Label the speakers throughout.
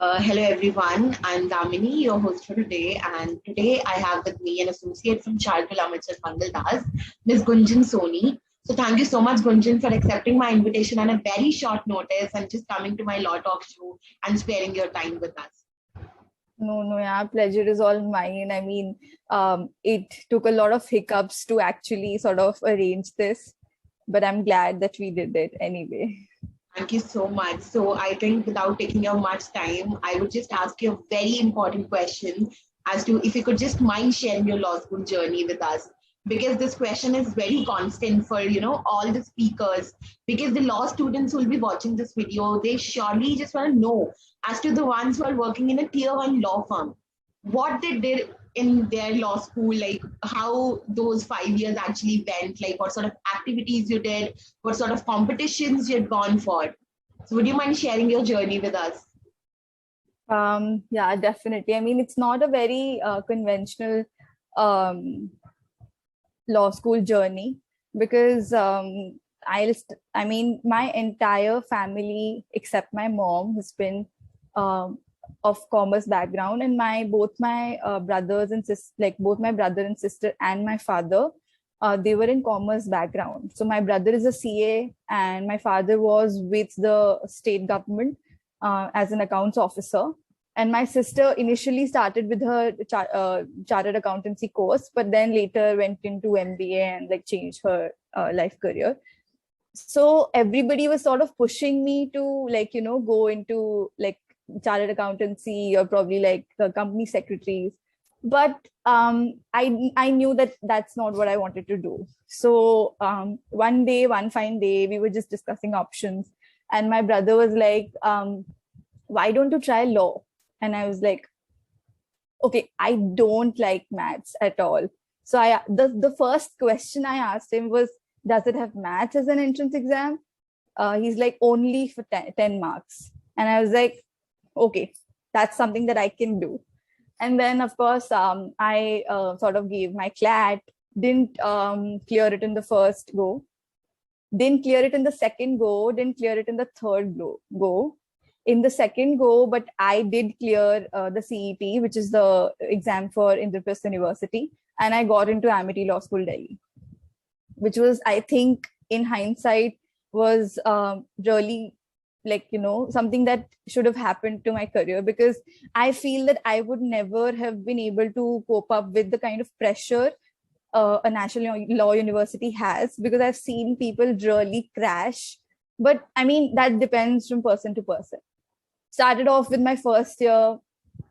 Speaker 1: Hello everyone, I'm Damini, your host for today, and today I have with me an associate from Shardul, Amarchand, Mangaldas, Ms.Gunjan Soni. So thank you so much, Gunjan, for accepting my invitation on a very short notice and just coming to my law talk show and sparing your time with us.
Speaker 2: No, yeah, pleasure is all mine. I mean, it took a lot of hiccups to actually sort of arrange this, but I'm glad that we did it anyway.
Speaker 1: Thank you so much. So I think without taking up much time, I would just ask you a very important question as to if you could just mind sharing your law school journey with us. Because this question is very constant for all the speakers. Because the law students who will be watching this video, they surely just want to know as to the ones who are working in a tier one law firm, what they did in their law school, like how those 5 years actually went, like what sort of activities you did, what sort of competitions you had gone for. So would you mind sharing your journey with us?
Speaker 2: Yeah, definitely. I mean, it's not a very conventional um, law school journey because I mean, my entire family except my mom has been um, of commerce background, and my both my brothers and sis like both my brother and sister and my father, they were in commerce background. So my brother is a CA, and my father was with the state government as an accounts officer. And my sister initially started with her chartered accountancy course, but then later went into MBA and like changed her life career. So everybody was sort of pushing me to like, go into like chartered accountancy or probably like company secretaries. But I knew that that's not what I wanted to do. So one fine day, we were just discussing options, and my brother was like, why don't you try law? And I was like, okay, I don't like maths at all. So the first question I asked him was, does it have maths as an entrance exam? He's like, only for 10 marks. And I was like, okay, that's something that I can do. And then, of course, I sort of gave my CLAT, didn't clear it in the first go, didn't clear it in the second go, didn't clear it in the third go. In the second go, but I did clear the CET, which is the exam for Indraprastha University, and I got into Amity Law School, Delhi, which was, I think, in hindsight, was really like, something that should have happened to my career, because I feel that I would never have been able to cope up with the kind of pressure a national law university has, because I've seen people really crash. But I mean, that depends from person to person. Started off with my first year,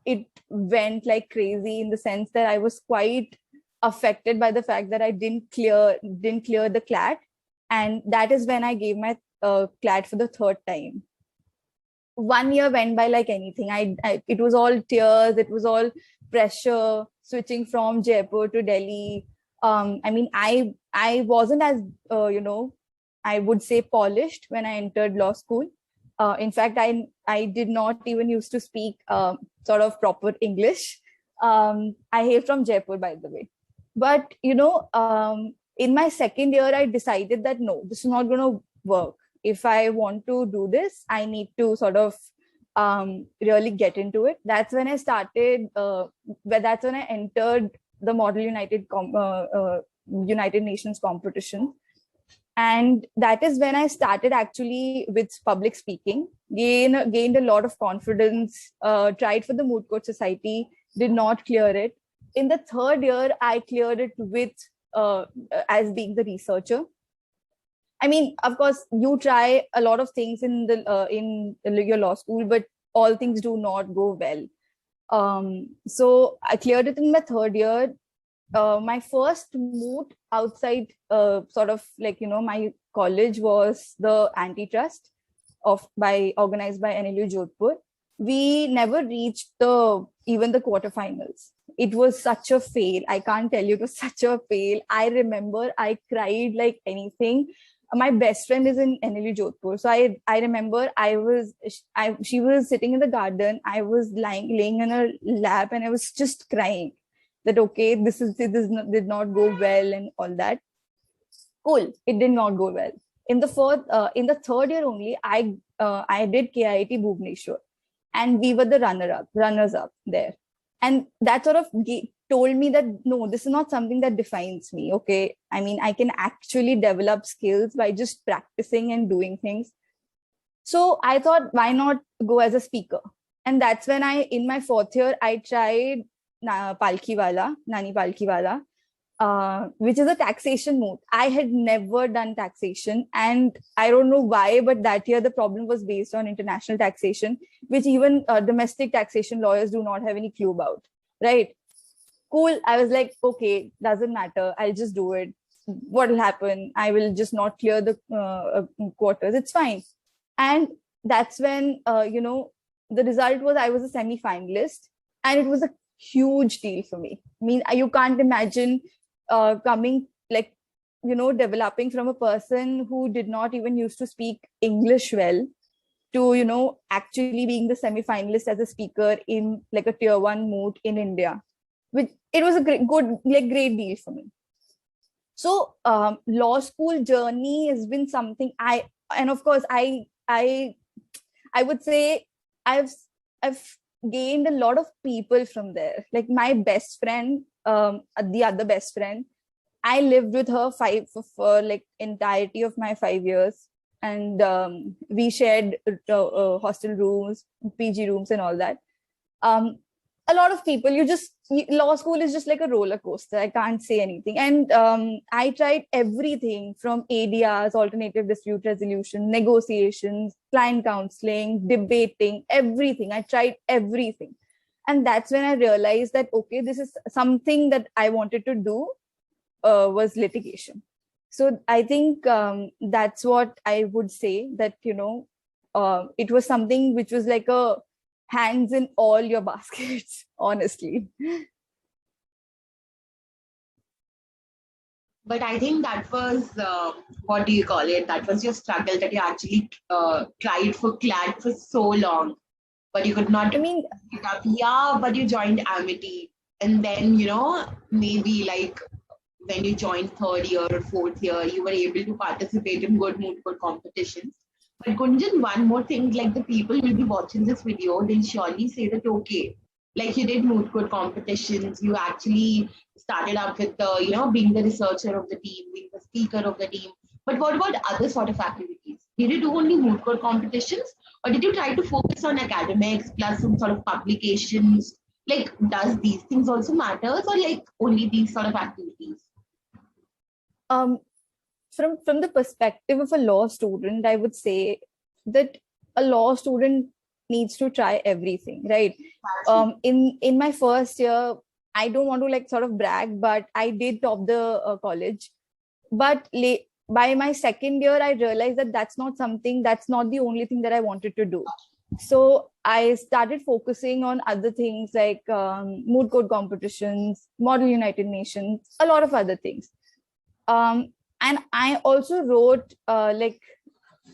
Speaker 2: it went like crazy in the sense that I was quite affected by the fact that I didn't clear the CLAT, and that is when I gave my CLAT for the third time. 1 year went by like anything. It was all tears, it was all pressure, switching from Jaipur to Delhi. I mean, I wasn't as I would say polished when I entered law school. In fact, I did not even used to speak sort of proper English. I hail from Jaipur, by the way. But in my second year, I decided that no, this is not going to work. If I want to do this, I need to sort of really get into it. That's when I started. That's when I entered the Model United Nations competition. And that is when I started actually with public speaking, gained a lot of confidence, tried for the Moot Court Society, did not clear it. In the third year, I cleared it with as being the researcher. I mean, of course, you try a lot of things in your law school, but all things do not go well. So I cleared it in my third year. My first moot outside sort of like my college was the antitrust organized by NLU Jodhpur. We never reached even the quarterfinals. It was such a fail. I can't tell you, it was such a fail. I remember I cried like anything. My best friend is in NLU Jodhpur, so I remember she was sitting in the garden. I was laying in her lap, and I was just crying that okay, this did not go well and all that. Cool, it did not go well. In the third year only, I did KIT Bhubaneswar. and we were the runners up there. And that sort of told me that no, this is not something that defines me. Okay, I mean, I can actually develop skills by just practicing and doing things. So I thought, why not go as a speaker? And that's when in my fourth year, I tried Nani Palkiwala, which is a taxation moot. I had never done taxation, and I don't know why, but that year the problem was based on international taxation, which even domestic taxation lawyers do not have any clue about, right? Cool. I was like, okay, doesn't matter. I'll just do it. What will happen? I will just not clear the quarters. It's fine. And that's when, the result was I was a semi-finalist, and it was a huge deal for me. I mean, you can't imagine coming, like, developing from a person who did not even used to speak English well to, actually being the semi-finalist as a speaker in like a tier 1 moot in India. Which it was a great deal for me. So law school journey has been something I would say I've gained a lot of people from there. Like my best friend, the other best friend, I lived with her for like entirety of my 5 years, and we shared hostel rooms, PG rooms, and all that. A lot of people, law school is just like a roller coaster. I can't say anything. And I tried everything from ADRs, alternative dispute resolution, negotiations, client counseling, debating, everything. I tried everything. And that's when I realized that, okay, this is something that I wanted to do, was litigation. So I think that's what I would say, that, it was something which was like a hands in all your baskets, honestly.
Speaker 1: But I think that was, what do you call it? That was your struggle, that you actually tried for CLAD for so long, but you could not
Speaker 2: I mean,
Speaker 1: pick up. Yeah, but you joined Amity. And then, maybe like when you joined third year or fourth year, you were able to participate in good moot court competitions. But Gunjan, one more thing, like the people will be watching this video, they'll surely say that, okay, like you did moot court competitions, you actually started up with the, being the researcher of the team, being the speaker of the team. But what about other sort of activities? Did you do only moot court competitions, or did you try to focus on academics plus some sort of publications? Like, does these things also matters, or like only these sort of activities?
Speaker 2: From the perspective of a law student, I would say that a law student needs to try everything, right? In my first year, I don't want to like sort of brag, but I did top the college. But by my second year, I realized that that's not the only thing that I wanted to do. So I started focusing on other things like moot court competitions, Model United Nations, a lot of other things. And I also wrote like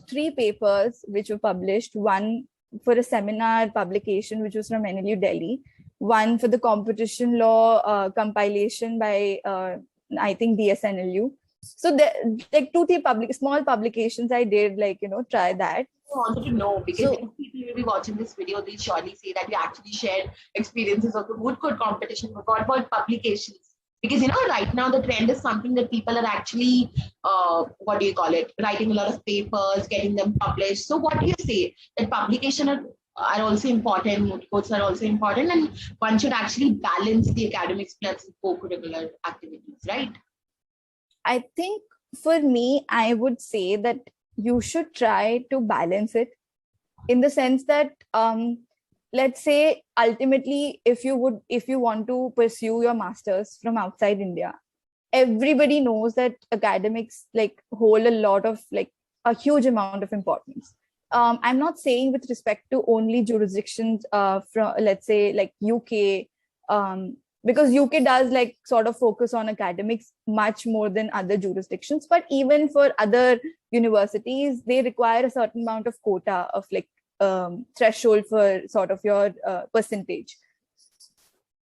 Speaker 2: 3 papers which were published, one for a seminar publication which was from NLU Delhi, one for the competition law compilation by I think DSNLU. So there, like 2-3 small publications I did, like, try that.
Speaker 1: I wanted to know, because if people will be watching this video, they'll surely say that you actually shared experiences of the moot court competition. But what about publications? Because, right now the trend is something that people are actually, what do you call it, writing a lot of papers, getting them published. So what do you say? That publication are also important, moot courts are also important, and one should actually balance the academics plus co-curricular activities, right?
Speaker 2: I think for me, I would say that you should try to balance it, in the sense that, let's say ultimately, if you want to pursue your masters from outside India, everybody knows that academics like hold a lot of, like, a huge amount of importance. I'm not saying with respect to only jurisdictions from, let's say, like UK, because UK does like sort of focus on academics much more than other jurisdictions. But even for other universities, they require a certain amount of quota of like threshold for sort of your percentage.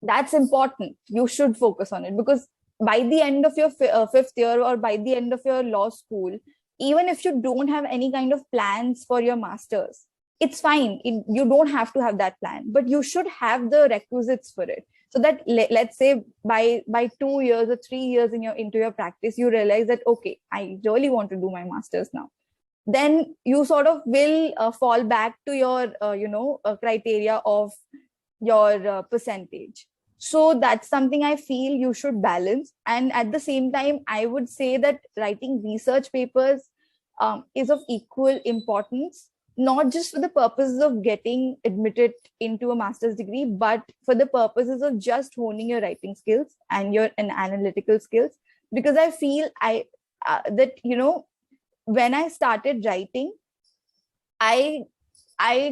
Speaker 2: That's important. You should focus on it, because by the end of your fifth year, or by the end of your law school, even if you don't have any kind of plans for your masters, it's fine. You don't have to have that plan, but you should have the requisites for it. So that let's say by 2 years or 3 years into your practice, you realize that, okay, I really want to do my master's now. Then you sort of will fall back to your criteria of your percentage. So that's something I feel you should balance. And at the same time, I would say that writing research papers is of equal importance, not just for the purposes of getting admitted into a master's degree, but for the purposes of just honing your writing skills and your analytical skills. Because I feel that when I started writing, I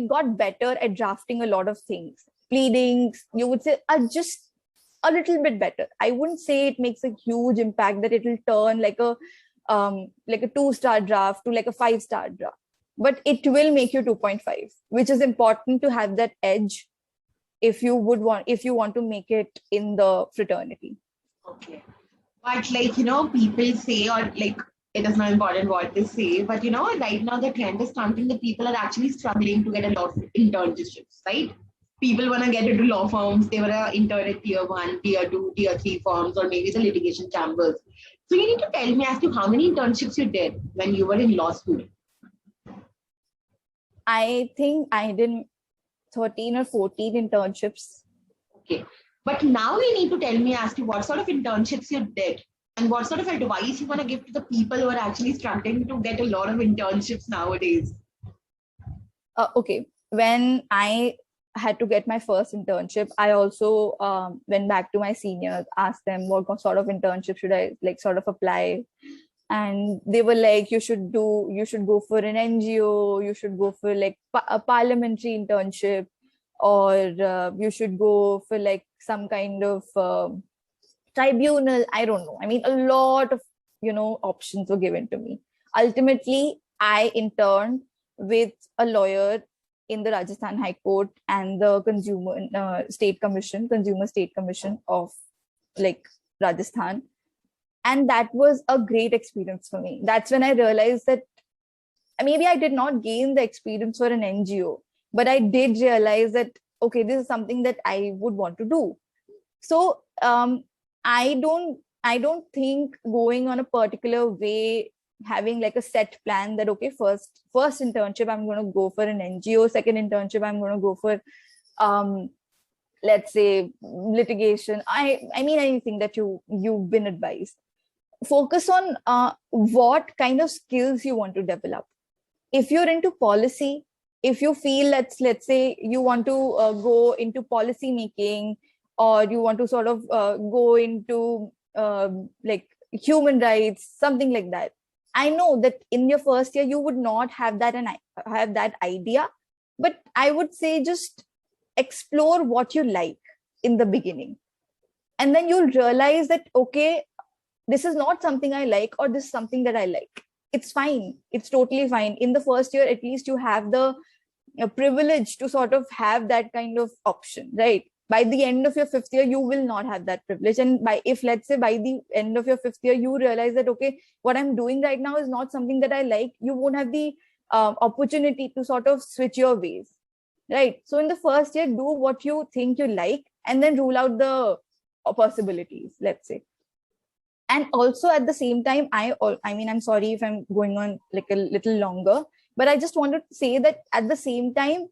Speaker 2: got better at drafting a lot of things. Pleadings, you would say, are just a little bit better. I wouldn't say it makes a huge impact that it will turn like a 2-star draft to like a 5-star draft, but it will make you 2.5, which is important to have that edge if you want to make it in the fraternity.
Speaker 1: Okay. But people say, or it is not important what they say, but right now the trend is something that people are actually struggling to get a lot of internships, right? People want to get into law firms. They want to intern at tier 1, tier 2, tier 3 firms, or maybe the litigation chambers. So you need to tell me as to how many internships you did when you were in law school.
Speaker 2: I think I did 13 or 14 internships.
Speaker 1: Okay. But now you need to tell me as to what sort of internships you did and what sort of advice you want to give to the people who are actually struggling to get a lot of internships nowadays.
Speaker 2: Okay. When I had to get my first internship, I also went back to my seniors, asked them what sort of internship should I sort of apply. And they were like, you should go for an NGO, you should go for a parliamentary internship, or you should go for some kind of tribunal. I don't know. I mean, a lot of options were given to me. Ultimately, I interned with a lawyer in the Rajasthan High Court and the Consumer State Commission of Rajasthan. And that was a great experience for me. That's when I realized that maybe I did not gain the experience for an NGO, but I did realize that, okay, this is something that I would want to do. So I don't think going on a particular way, having a set plan that, okay, first internship, I'm going to go for an NGO, second internship, I'm going to go for, let's say, litigation. I mean, anything that you've been advised. Focus on what kind of skills you want to develop. If you're into policy, if you feel let's say you want to go into policy making, or you want to sort of go into human rights, something like that. I know that in your first year you would not have that idea, but I would say just explore what you like in the beginning, and then you'll realize that, okay, this is not something I like, or this is something that I like. It's fine. It's totally fine. In the first year, at least you have the privilege to sort of have that kind of option, right? By the end of your 5th year, you will not have that privilege. And if let's say by the end of your 5th year, you realize that, okay, what I'm doing right now is not something that I like, you won't have the opportunity to sort of switch your ways, right? So in the first year, do what you think you like, and then rule out the possibilities, let's say. And also at the same time, I mean, I'm sorry if I'm going on a little longer, but I just wanted to say that at the same time,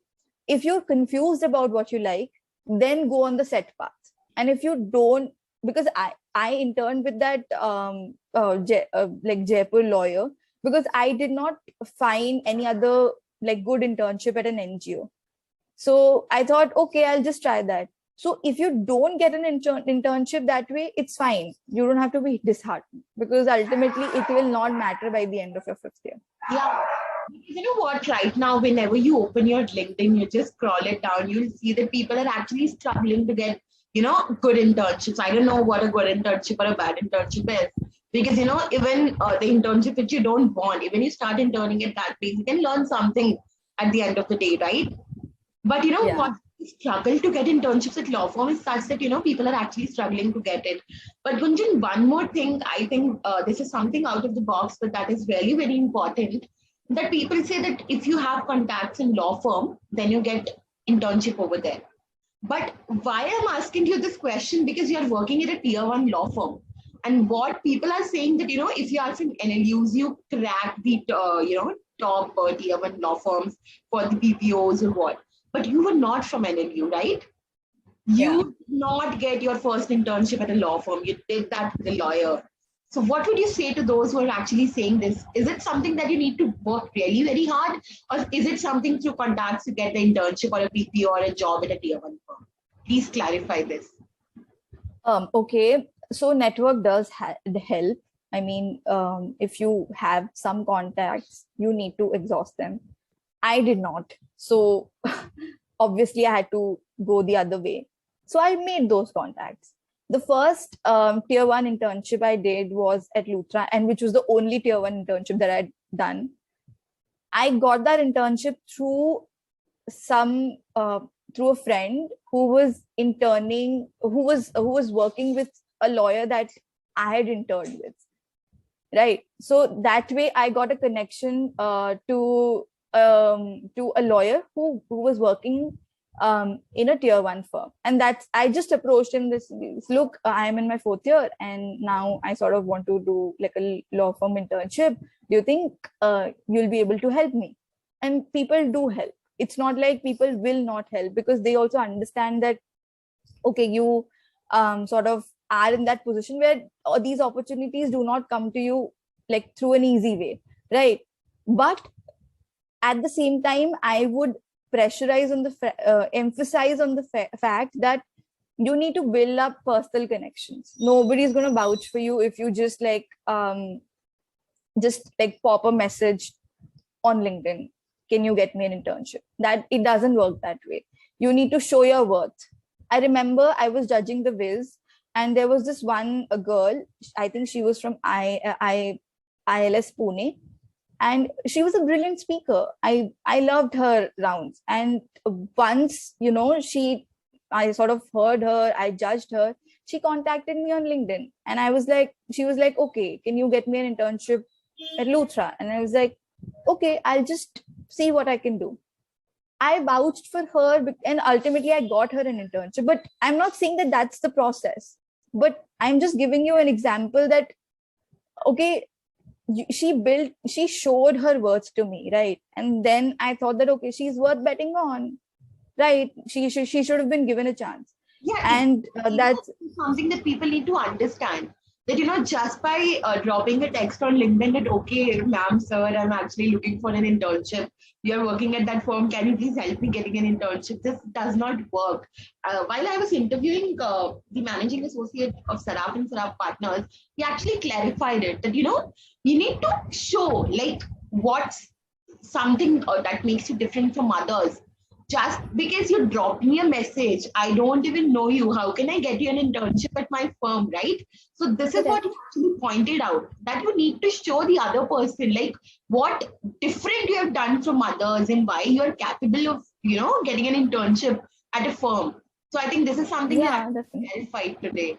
Speaker 2: if you're confused about what you like, then go on the set path. And if you don't, because I interned with that Jaipur lawyer, because I did not find any other good internship at an NGO. So I thought, okay, I'll just try that. So if you don't get an internship that way, it's fine. You don't have to be disheartened, because ultimately it will not matter by the end of your 5th year.
Speaker 1: Yeah. You know what? Right now, whenever you open your LinkedIn, you just scroll it down, you'll see that people are actually struggling to get, good internships. I don't know what a good internship or a bad internship is. Because, even the internship which you don't want, even you start interning at that place, you can learn something at the end of the day, right? But what struggle to get internships at law firm is such that people are actually struggling to get it. But Gunjan, one more thing, I think this is something out of the box, but that is really very important. that people say that if you have contacts in law firm, then you get internship over there. But why I'm asking you this question, because you are working at a tier one law firm. And what people are saying that, if you are from NLUs, you crack the, top tier one law firms for the PPOs or what. But you were not from NLU, right?
Speaker 2: Yeah.
Speaker 1: You did not get your first internship at a law firm. You did that with a lawyer. So, what would you say to those who are actually saying this? Is it something that you need to work really very hard, or is it something through contacts to get the internship or a PPO or a job at a tier one firm? Please clarify this.
Speaker 2: Okay. So network does help. I mean, if you have some contacts, you need to exhaust them. I did not. So obviously I had to go the other way. So I made those contacts. The first tier one internship I did was at Luthra, and which was the only tier one internship that I'd done. I got that internship through some through a friend who was interning, who was working with a lawyer that I had interned with. Right. So that way I got a connection to a lawyer who was working in a tier one firm. And that's, I just approached him this, look, I am in my 4th year and now I sort of want to do like a law firm internship. Do you think you'll be able to help me? And people do help. It's not like people will not help, because they also understand that, okay, you sort of are in that position where these opportunities do not come to you like through an easy way, right? But at the same time, I would pressurize on the emphasize on the fact that you need to build up personal connections. Nobody is going to vouch for you if you just like pop a message on LinkedIn, can you get me an internship? That it doesn't work that way. You need to show your worth. I remember I was judging the Viz, and there was this one girl, I think she was from ILS Pune, and she was a brilliant speaker. I loved her rounds. And once, I sort of heard her, I judged her. She contacted me on LinkedIn, and she was like, okay, can you get me an internship at Luthra? And I was like, okay, I'll just see what I can do. I vouched for her, and ultimately I got her an internship. But I'm not saying that that's the process, but I'm just giving you an example that, okay, she showed her worth to me, right? And then I thought that, okay, she's worth betting on, right? She should have been given a chance.
Speaker 1: Yeah,
Speaker 2: And that's
Speaker 1: something that people need to understand. That, just by dropping a text on LinkedIn that, okay, ma'am, sir, I'm actually looking for an internship. You're working at that firm. Can you please help me getting an internship? This does not work. While I was interviewing the managing associate of Saraf and Saraf Partners, he actually clarified it that, you need to show like what's something that makes you different from others. Just because you dropped me a message, I don't even know you. How can I get you an internship at my firm, right? So this is what you actually pointed out, that you need to show the other person like what different you have done from others and why you are capable of, getting an internship at a firm. So I think this is something that I clarified today.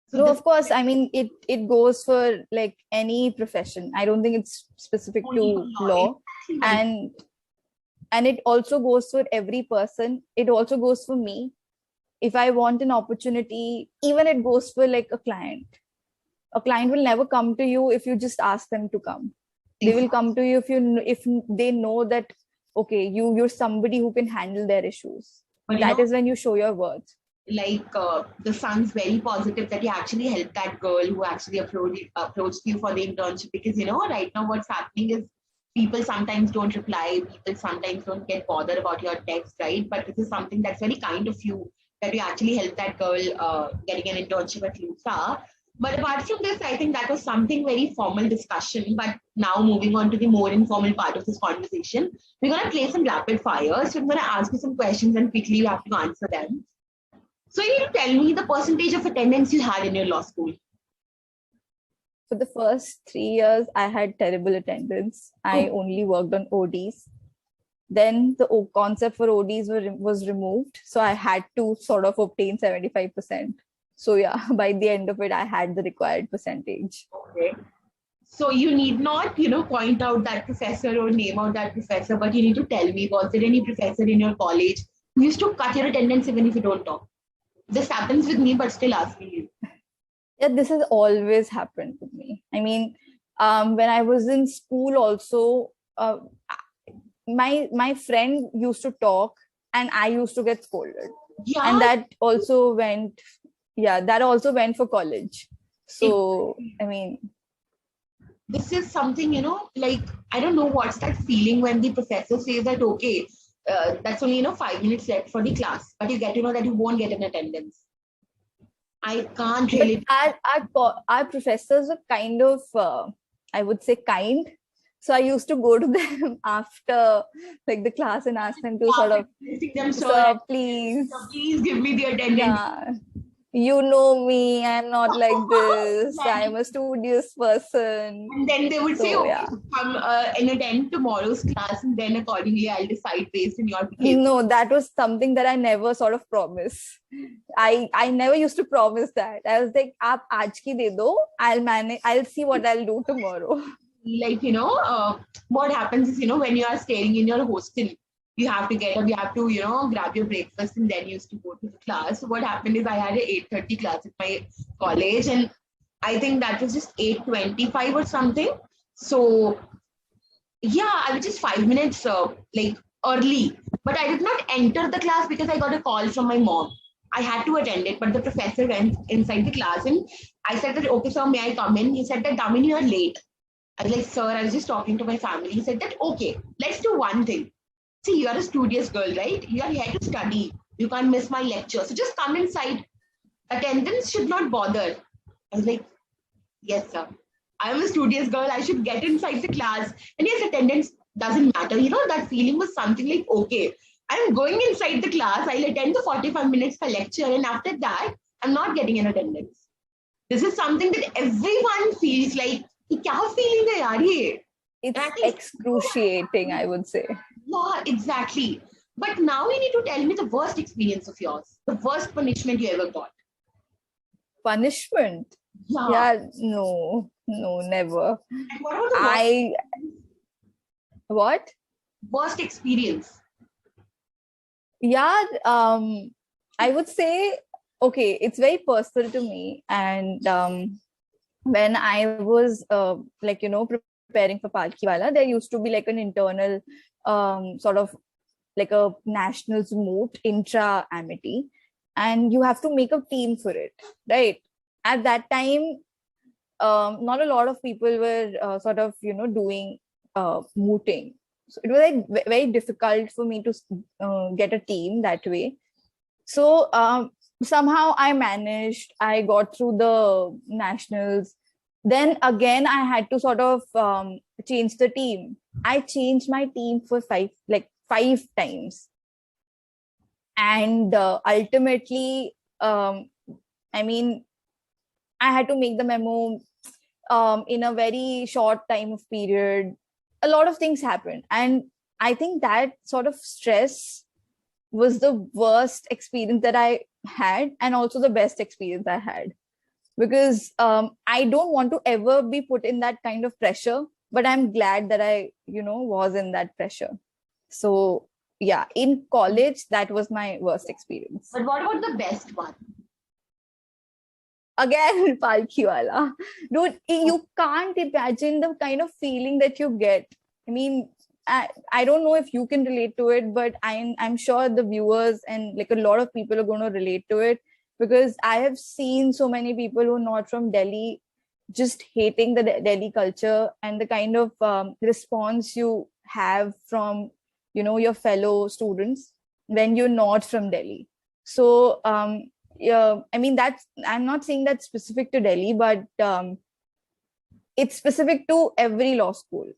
Speaker 2: So no, of course. I mean, it goes for like any profession. I don't think it's specific to law. And it also goes for every person. It also goes for me. If I want an opportunity, even it goes for like a client. A client will never come to you if you just ask them to come. They will come to you if they know that, okay, you're somebody who can handle their issues. But that is when you show your worth.
Speaker 1: Like the son's very positive that you actually helped that girl who actually approached you for the internship, because right now what's happening is people sometimes don't reply, people sometimes don't get bothered about your text, right? But this is something that's very kind of you, that you actually helped that girl getting an internship at Lusa. But apart from this, I think that was something very formal discussion. But now moving on to the more informal part of this conversation, we're going to play some rapid fire. So I'm going to ask you some questions and quickly you have to answer them. So you need to tell me the percentage of attendance you had in your law school.
Speaker 2: For the first 3 years, I had terrible attendance. I only worked on ODs. Then the concept for ODs was removed. So I had to sort of obtain 75%. So yeah, by the end of it, I had the required percentage.
Speaker 1: Okay. So you need not, point out that professor or name out that professor, but you need to tell me, was there any professor in your college who used to cut your attendance even if you don't talk? This happens with me, but still asking you.
Speaker 2: Yeah, this has always happened to me. I mean, when I was in school also, my friend used to talk and I used to get scolded. And
Speaker 1: Yeah,
Speaker 2: that also went, yeah, that also went for college. So,
Speaker 1: exactly.
Speaker 2: I mean,
Speaker 1: This is something, like, I don't know what's that feeling when the professor says that, okay, that's only, 5 minutes left for the class, but you get to know that you won't get an attendance. I can't
Speaker 2: but
Speaker 1: really.
Speaker 2: our professors are kind of, I would say, kind. So I used to go to them after like the class and ask them to sort
Speaker 1: After
Speaker 2: of,
Speaker 1: missing them, sir,
Speaker 2: sir, please,
Speaker 1: sir, please give me the attendance.
Speaker 2: yeah, you know me, I'm not like this. I'm
Speaker 1: Exactly.
Speaker 2: a studious person.
Speaker 1: And then they would say,
Speaker 2: So
Speaker 1: okay,
Speaker 2: yeah.
Speaker 1: come and attend tomorrow's class, and then accordingly I'll decide based on your behavior.
Speaker 2: No, that was something that I never sort of promised. I never used to promise that. I was like, "Aap aaj ki de do. I'll manage. I'll see what I'll do tomorrow."
Speaker 1: Like, what happens is, when you are staying in your hostel, you have to get up, you have to, grab your breakfast and then you used to go to the class. So what happened is I had an 8:30 class at my college, and I think that was just 8:25 or something. So yeah, I was just 5 minutes like early, but I did not enter the class because I got a call from my mom. I had to attend it, but the professor went inside the class and I said that, okay, sir, may I come in? He said that, Damini, you are late. I was like, sir, I was just talking to my family. He said that, okay, let's do one thing. See, you are a studious girl, right? You are here to study. You can't miss my lecture. So just come inside. Attendance should not bother. I was like, yes, sir. I am a studious girl. I should get inside the class. And yes, attendance doesn't matter. That feeling was something like, okay, I'm going inside the class. I'll attend the 45 minutes per lecture. And after that, I'm not getting an attendance. This is something that everyone feels like, क्या feeling है यार ये? And I
Speaker 2: It's
Speaker 1: think,
Speaker 2: excruciating, I would say.
Speaker 1: yeah, exactly. But now you need to tell me the worst experience of yours, the worst punishment you ever got.
Speaker 2: Punishment?
Speaker 1: Yeah.
Speaker 2: Yeah, no, no, never.
Speaker 1: And what about the
Speaker 2: I what?
Speaker 1: worst experience?
Speaker 2: Yeah, I would say, okay, it's very personal to me. And when I was like, preparing for Palkiwala, there used to be like an internal sort of like a nationals moot intra amity, and you have to make a team for it, right? At that time, not a lot of people were sort of, doing mooting. So it was like very difficult for me to get a team that way. So somehow I managed. I got through the nationals. Then again, I had to sort of change the team. I changed my team for five times, and ultimately, I mean, I had to make the memo in a very short time of period. A lot of things happened, and I think that sort of stress was the worst experience that I had, and also the best experience I had, because I don't want to ever be put in that kind of pressure. But I'm glad that I, was in that pressure. So yeah, in college, that was my worst experience.
Speaker 1: But what about the best one?
Speaker 2: Again, Palkiwala. Dude, you can't imagine the kind of feeling that you get. I mean, I don't know if you can relate to it, but I'm sure the viewers and like a lot of people are going to relate to it, because I have seen so many people who are not from Delhi just hating the Delhi culture and the kind of response you have from, your fellow students when you're not from Delhi. So yeah, I mean, I'm not saying that's specific to Delhi, but it's specific to every law school.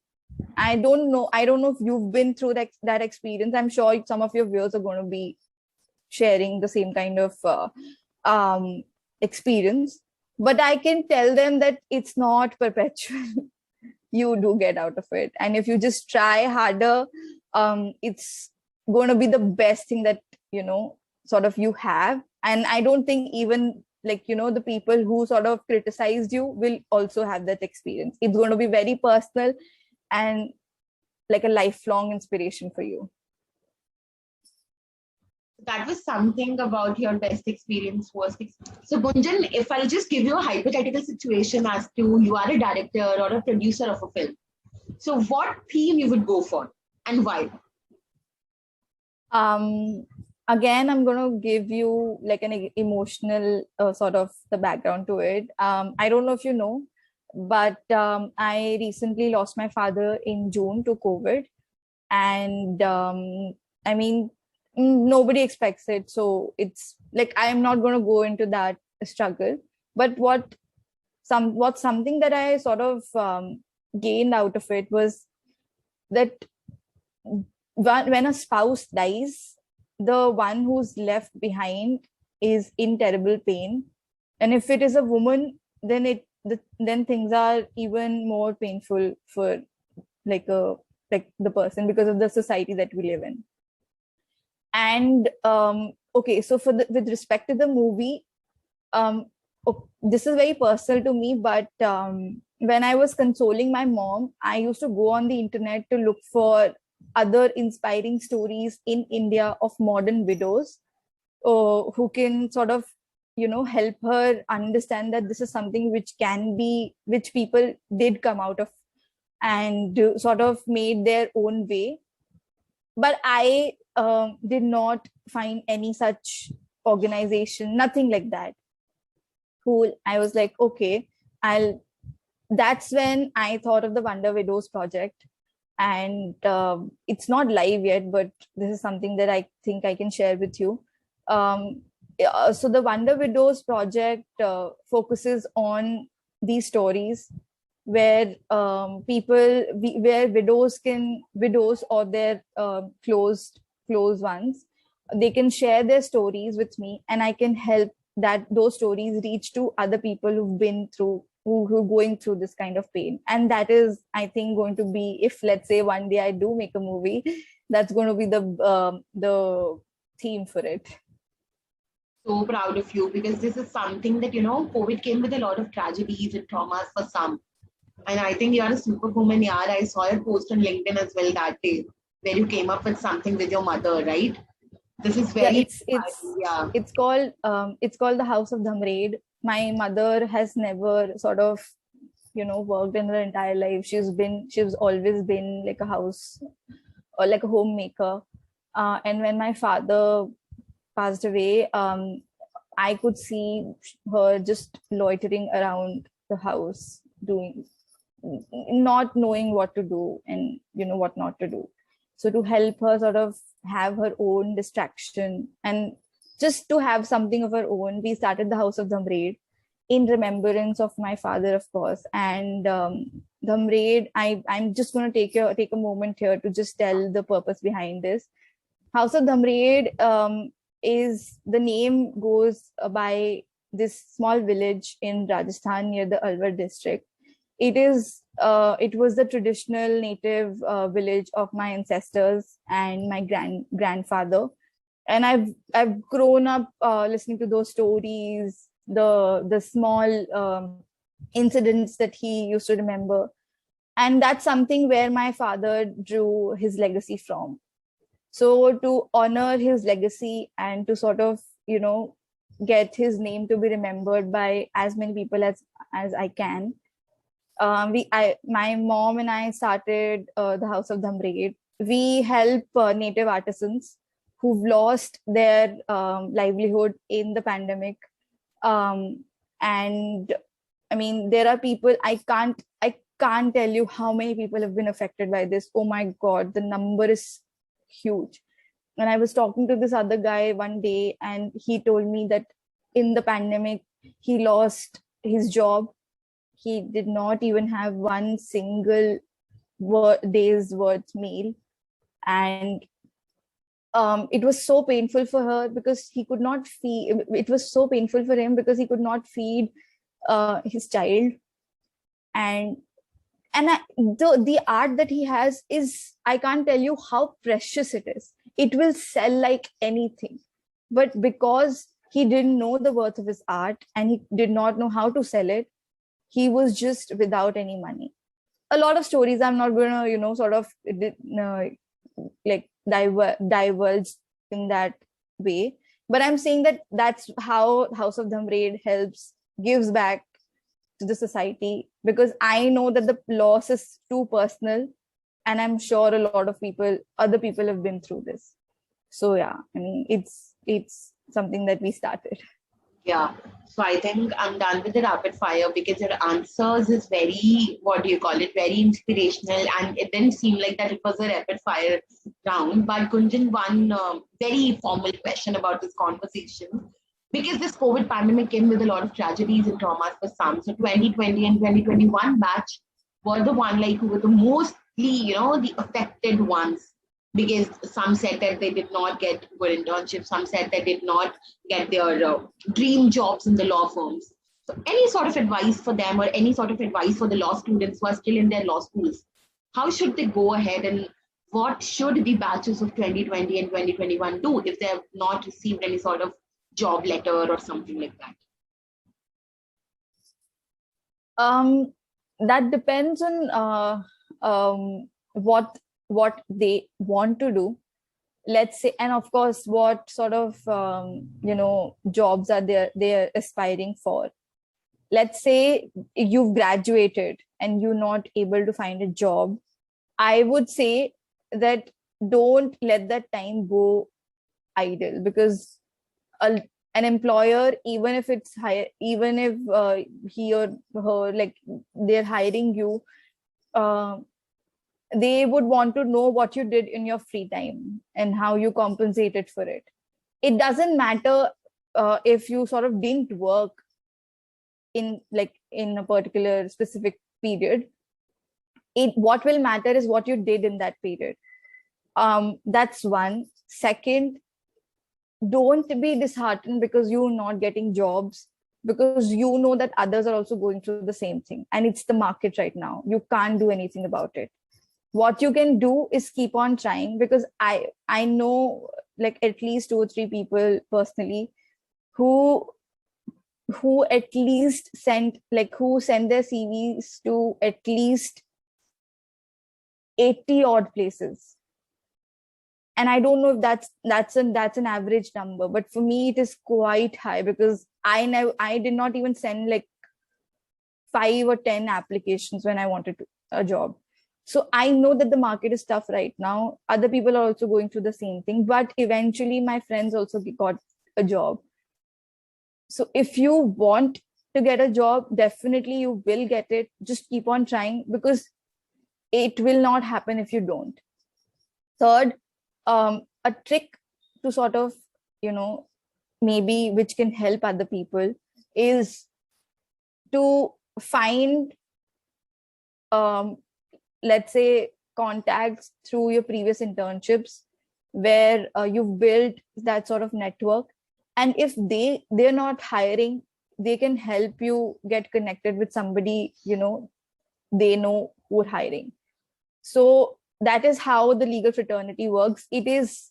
Speaker 2: I don't know if you've been through that experience. I'm sure some of your viewers are going to be sharing the same kind of experience, but I can tell them that it's not perpetual. You do get out of it, and if you just try harder, it's going to be the best thing that, sort of you have. And I don't think even like, the people who sort of criticized you will also have that experience. It's going to be very personal and like a lifelong inspiration for you.
Speaker 1: That was something about your best experience, worst experience. So Gunjan, if I'll just give you a hypothetical situation as to you are a director or a producer of a film. So what theme you would go for and why?
Speaker 2: Again, I'm going to give you like an emotional sort of the background to it. I don't know if you know, but I recently lost my father in June to COVID. And I mean, nobody expects it. So it's like, I am not going to go into that struggle. But what's something that I sort of gained out of it was that when a spouse dies, the one who's left behind is in terrible pain. And if it is a woman, then then things are even more painful for like the person, because of the society that we live in. And okay, so with respect to the movie, this is very personal to me, but when I was consoling my mom, I used to go on the internet to look for other inspiring stories in India of modern widows who can sort of, help her understand that this is something which people did come out of and sort of made their own way. But I did not find any such organization, nothing like that. Cool. I was like, okay, that's when I thought of the Wonder Widows project. And it's not live yet, but this is something that I think I can share with you. So the Wonder Widows project focuses on these stories where where widows or their close ones, they can share their stories with me, and I can help those stories reach to other people who've been through who going through this kind of pain. And that is, I think, going to be, if let's say one day I do make a movie, that's going to be the theme for it.
Speaker 1: So proud of you, because this is something that, COVID came with a lot of tragedies and traumas for some. And I think you're a superwoman, yaar. I saw your post on LinkedIn as well that day, where you came up with something with your mother, right? This is very
Speaker 2: it's called the House of Dhamraid. My mother has never sort of, worked in her entire life. She's always been like a house or like a homemaker. And when my father passed away, I could see her just loitering around the house, not knowing what to do and what not to do. So to help her sort of have her own distraction and just to have something of her own, we started the House of Dhamraid in remembrance of my father, of course. And Dhamraid, I'm just going to take a moment here to just tell the purpose behind this. House of Dhamraid is, the name goes by this small village in Rajasthan near the Alwar district. It was the traditional native village of my ancestors and my grandfather. And I've grown up listening to those stories, the small incidents that he used to remember. And that's something where my father drew his legacy from. So to honor his legacy and to sort of, get his name to be remembered by as many people as I can, my mom and I started the House of Dhamraid. We help native artisans who've lost their livelihood in the pandemic. And I mean, there are people, I can't tell you how many people have been affected by this. Oh my God, the number is huge. And I was talking to this other guy one day, and he told me that in the pandemic, he lost his job. He did not even have one single day's worth meal. And it was so painful for her because he could not feed. It was so painful for him because he could not feed his child. And the art that he has is, I can't tell you how precious it is. It will sell like anything. But because He didn't know the worth of his art and he did not know how to sell it. He was just without any money. A lot of stories, I'm not going to, sort of like divulge in that way. But I'm saying that that's how House of Dhamraid gives back to the society, because I know that the loss is too personal, and I'm sure a lot of other people have been through this. So yeah, I mean, it's something that we started.
Speaker 1: Yeah. So I think I'm done with the rapid fire because your answers is very, what do you call it, very inspirational. And it didn't seem like that it was a rapid fire round. But Gunjan, one very formal question about this conversation. Because this COVID pandemic came with a lot of tragedies and traumas for some. So 2020 and 2021 batch were the one like who were the mostly, the affected ones, because some said that they did not get good internships, some said they did not get their dream jobs in the law firms. So any sort of advice for them, or any sort of advice for the law students who are still in their law schools? How should they go ahead, and what should the batches of 2020 and 2021 do if they have not received any sort of job letter or something like that?
Speaker 2: That depends on what they want to do, let's say, and of course what sort of jobs are they're aspiring for. Let's say you've graduated and you're not able to find a job. I would say that don't let that time go idle, because an employer, even if it's even if he or her, like, they're hiring you, they would want to know what you did in your free time and how you compensated for it. It doesn't matter if you sort of didn't work in a particular specific period. What will matter is what you did in that period. That's one. Second, don't be disheartened because you're not getting jobs, because you know that others are also going through the same thing, and it's the market right now. You can't do anything about it. What you can do is keep on trying, because I know like at least 2 or 3 people personally who at least sent their CVs to at least 80 odd places. And I don't know if that's an average number, but for me it is quite high, because I did not even send like 5 or 10 applications when I wanted a job. So I know that the market is tough right now. Other people are also going through the same thing, but eventually my friends also got a job. So if you want to get a job, definitely you will get it. Just keep on trying, because it will not happen if you don't. Third, a trick to sort of, maybe which can help other people is to find, let's say, contacts through your previous internships where you've built that sort of network. And if they're not hiring, they can help you get connected with somebody, they know who are hiring. So that is how the legal fraternity works. It is,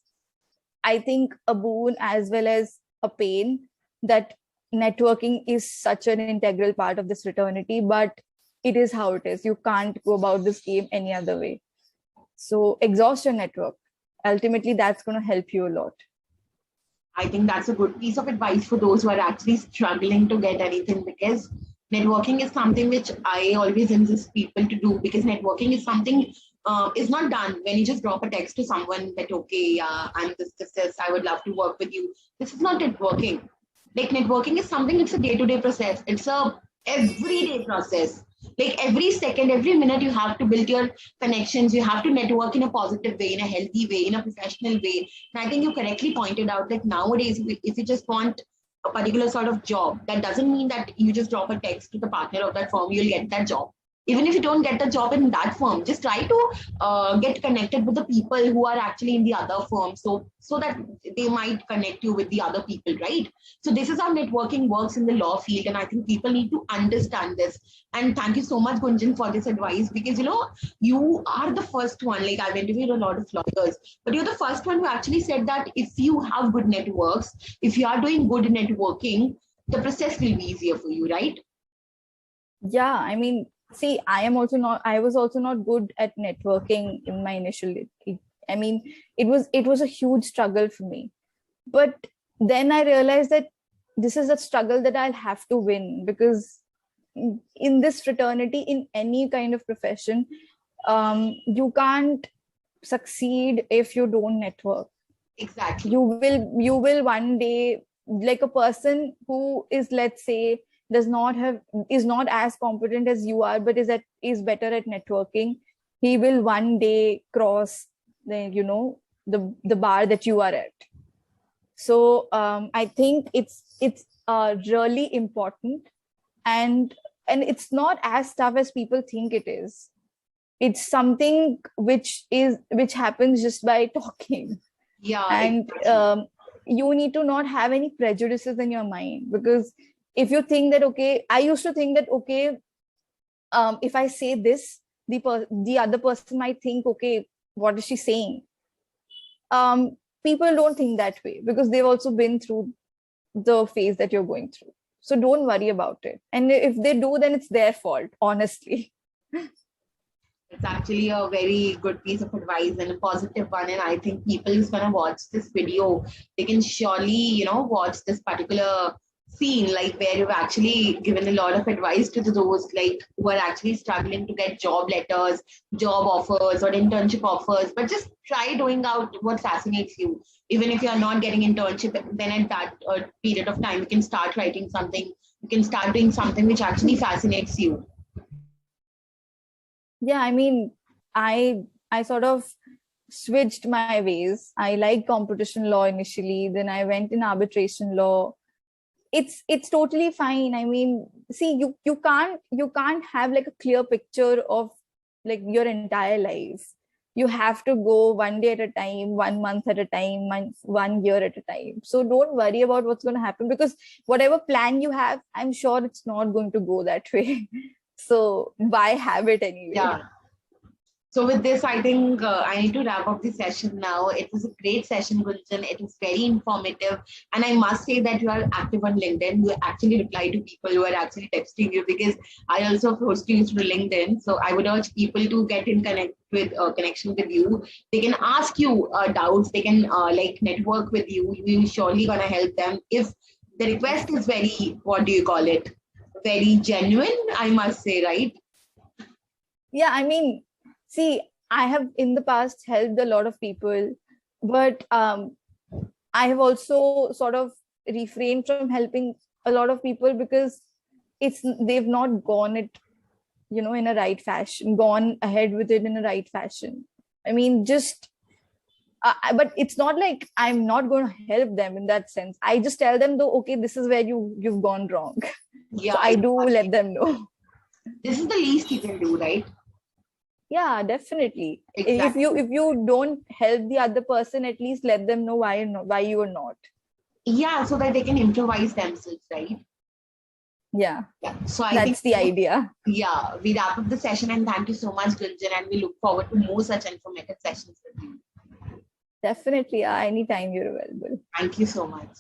Speaker 2: I think, a boon as well as a pain that networking is such an integral part of this fraternity, but it is how it is. You can't go about this game any other way. So exhaust your network. Ultimately, that's going to help you a lot.
Speaker 1: I think that's a good piece of advice for those who are actually struggling to get anything, because networking is something which I always insist people to do, because networking is something is not done when you just drop a text to someone that, okay, I'm this, I would love to work with you. This is not networking. Like, networking is something, it's a day-to-day process. It's a everyday process. Like, every second, every minute, you have to build your connections. You have to network in a positive way, in a healthy way, in a professional way. And I think you correctly pointed out that nowadays, if you just want a particular sort of job, that doesn't mean that you just drop a text to the partner of that firm, you'll get that job. Even if you don't get the job in that firm, just try to get connected with the people who are actually in the other firm, so that they might connect you with the other people, right? So this is how networking works in the law field, and I think people need to understand this. And thank you so much, Gunjan, for this advice, because you are the first one. Like, I've interviewed a lot of lawyers, but you're the first one who actually said that if you have good networks, if you are doing good networking, the process will be easier for you, right?
Speaker 2: Yeah, I mean, see, I was also not good at networking in my initial, I mean, it was a huge struggle for me. But then I realized that this is a struggle that I'll have to win, because in this fraternity, in any kind of profession, you can't succeed if you don't network.
Speaker 1: Exactly.
Speaker 2: You will one day, like a person who is, let's say, is not as competent as you are, but is better at networking, he will one day cross the bar that you are at. So I think it's really important, and it's not as tough as people think it is. It's something which happens just by talking.
Speaker 1: Yeah,
Speaker 2: And
Speaker 1: exactly.
Speaker 2: you need to not have any prejudices in your mind, because if you think that, okay, I used to think that, okay, if I say this, the other person might think, okay, what is she saying? People don't think that way, because they've also been through the phase that you're going through. So don't worry about it. And if they do, then it's their fault, honestly.
Speaker 1: It's actually a very good piece of advice and a positive one. And I think people who's gonna watch this video, they can surely, watch this particular scene, like where you've actually given a lot of advice to those like who are actually struggling to get job letters, job offers, or internship offers. But just try doing out what fascinates you. Even if you're not getting internship, then at that period of time, you can start writing something. You can start doing something which actually fascinates you.
Speaker 2: Yeah, I mean, I sort of switched my ways. I liked competition law initially, then I went in arbitration law. It's totally fine. I mean, see, you can't have like a clear picture of like your entire life. You have to go one day at a time, 1 month at a time, 1 year at a time. So don't worry about what's going to happen, because whatever plan you have, I'm sure it's not going to go that way. So why have it anyway?
Speaker 1: Yeah. So with this, I think I need to wrap up the session now. It was a great session, Gunjan. It was very informative. And I must say that you are active on LinkedIn. You actually reply to people who are actually texting you, because I also post you through LinkedIn. So I would urge people to get in connection with you. They can ask you doubts. They can like network with you. You surely gonna help them. If the request is very, what do you call it? Very genuine, I must say, right?
Speaker 2: Yeah, I mean, see, I have in the past helped a lot of people, but I have also sort of refrained from helping a lot of people, because they've not gone it, in a right fashion, gone ahead with it in a right fashion. I mean, just but it's not like I'm not going to help them in that sense. I just tell them, though, okay, this is where you've gone wrong. So
Speaker 1: Yeah,
Speaker 2: I do
Speaker 1: exactly.
Speaker 2: let them know.
Speaker 1: This is the least you can do, right?
Speaker 2: Yeah, definitely. If
Speaker 1: Exactly.
Speaker 2: you don't help the other person, at least let them know why you are not.
Speaker 1: Yeah, so that they can improvise themselves, right?
Speaker 2: Yeah,
Speaker 1: Yeah. So I think,
Speaker 2: that's the idea.
Speaker 1: yeah, we wrap up the session, and thank you so much, Gunjan, and we look forward to more such informative sessions with you.
Speaker 2: Definitely, anytime you're available.
Speaker 1: Thank you so much.